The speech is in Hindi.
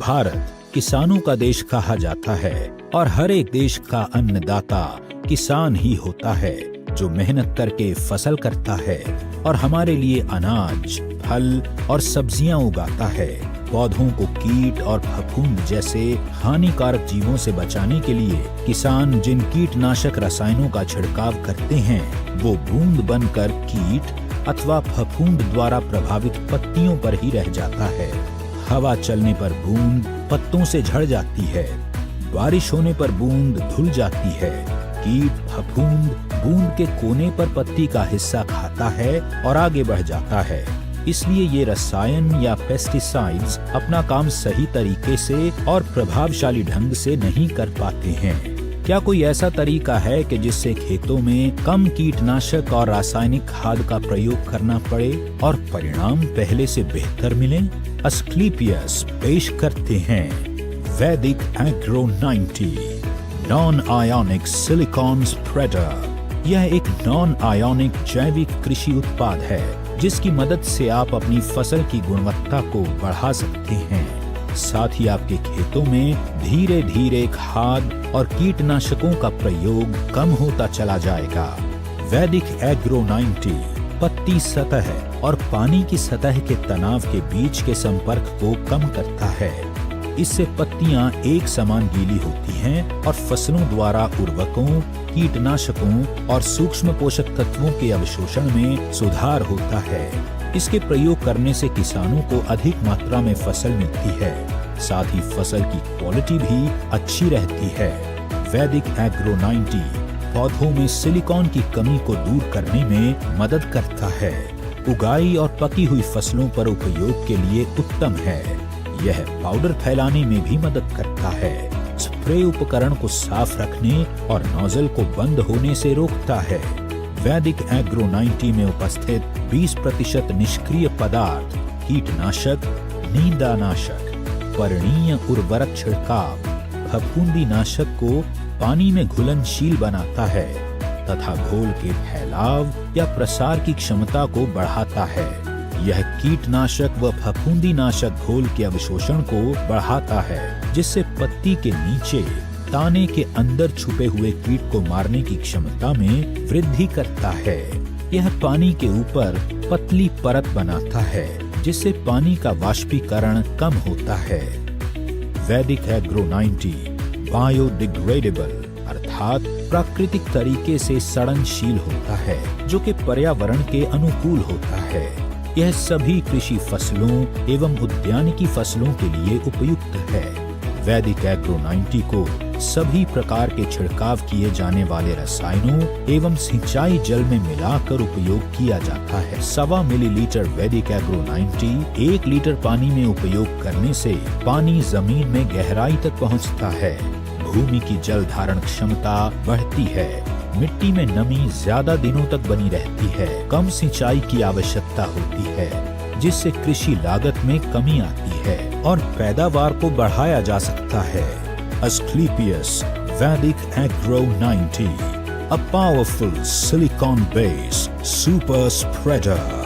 भारत किसानों का देश कहा जाता है और हर एक देश का अन्नदाता किसान ही होता है, जो मेहनत करके फसल करता है और हमारे लिए अनाज, फल और सब्जियां उगाता है। पौधों को कीट और फफूंद जैसे हानिकारक जीवों से बचाने के लिए किसान जिन कीटनाशक रसायनों का छिड़काव करते हैं, वो बूंद बनकर कीट अथवा फफूंद द्वारा प्रभावित पत्तियों पर ही रह जाता है। हवा चलने पर बूंद पत्तों से झड़ जाती है, बारिश होने पर बूंद धुल जाती है। कीट फफूंद बूंद के कोने पर पत्ती का हिस्सा खाता है और आगे बढ़ जाता है। इसलिए ये रसायन या पेस्टिसाइड्स अपना काम सही तरीके से और प्रभावशाली ढंग से नहीं कर पाते हैं। क्या कोई ऐसा तरीका है कि जिससे खेतों में कम कीटनाशक और रासायनिक खाद का प्रयोग करना पड़े और परिणाम पहले से बेहतर मिले? अस्क्लेपियस पेश करते हैं वैदिक agro 90 non ionic silicon spreader. यह एक नॉन आयोनिक जैविक कृषि उत्पाद है जिसकी मदद से आप अपनी फसल की गुणवत्ता को बढ़ा सकते हैं। साथ ही आपके खेतों में धीरे धीरे खाद और कीटनाशकों का प्रयोग कम होता चला जाएगा। वैदिक एग्रो 90 पत्ती सतह और पानी की सतह के तनाव के बीच के संपर्क को कम करता है। इससे पत्तियां एक समान गीली होती हैं और फसलों द्वारा उर्वरकों, कीटनाशकों और सूक्ष्म पोषक तत्वों के अवशोषण में सुधार होता है। इसके प्रयोग करने से किसानों को अधिक मात्रा में फसल मिलती है, साथ ही फसल की क्वालिटी भी अच्छी रहती है। वैदिक एग्रो 90 पौधों में सिलिकॉन की कमी को दूर करने में मदद करता है। उगाई और पकी हुई फसलों पर उपयोग के लिए उत्तम है। यह पाउडर फैलाने में भी मदद करता है। स्प्रे उपकरण को साफ रखने और नोजल को बंद होने से रोकता है। वैदिक एग्रो 90 में उपस्थित 20% निष्क्रिय पदार्थ कीटनाशक, नींदानाशक, पर्णीय उर्वरक छिड़काव, फफूंदी नाशक को पानी में घुलनशील बनाता है तथा घोल के फैलाव या प्रसार की क्षमता को बढ़ाता है। यह कीटनाशक व फफूंदी नाशक घोल के अवशोषण को बढ़ाता है, जिससे पत्ती के नीचे ताने के अंदर छुपे हुए कीट को मारने की क्षमता में वृद्धि करता है। यह पानी के ऊपर पतली परत बनाता है, जिससे पानी का वाष्पीकरण कम होता है। वैदिक एग्रो 90 बायोडिग्रेडेबल अर्थात प्राकृतिक तरीके से सड़नशील होता है, जो कि पर्यावरण के अनुकूल होता है। यह सभी कृषि फसलों एवं उद्यानिकी फसलों के लिए उपयुक्त है। वैदिक एग्रो 90 को सभी प्रकार के छिड़काव किए जाने वाले रसायनों एवं सिंचाई जल में मिलाकर उपयोग किया जाता है। 1.25 मिलीलीटर वैदिक एग्रो 90 1 लीटर पानी में उपयोग करने से पानी जमीन में गहराई तक पहुंचता है। भूमि की जल धारण क्षमता बढ़ती है। मिट्टी में नमी ज्यादा दिनों तक बनी रहती है। कम सिंचाई की आवश्यकता होती है, जिससे कृषि लागत में कमी आती है और पैदावार को बढ़ाया जा सकता है। अस्क्लेपियस वैदिक agro 90 a powerful silicon based super spreader।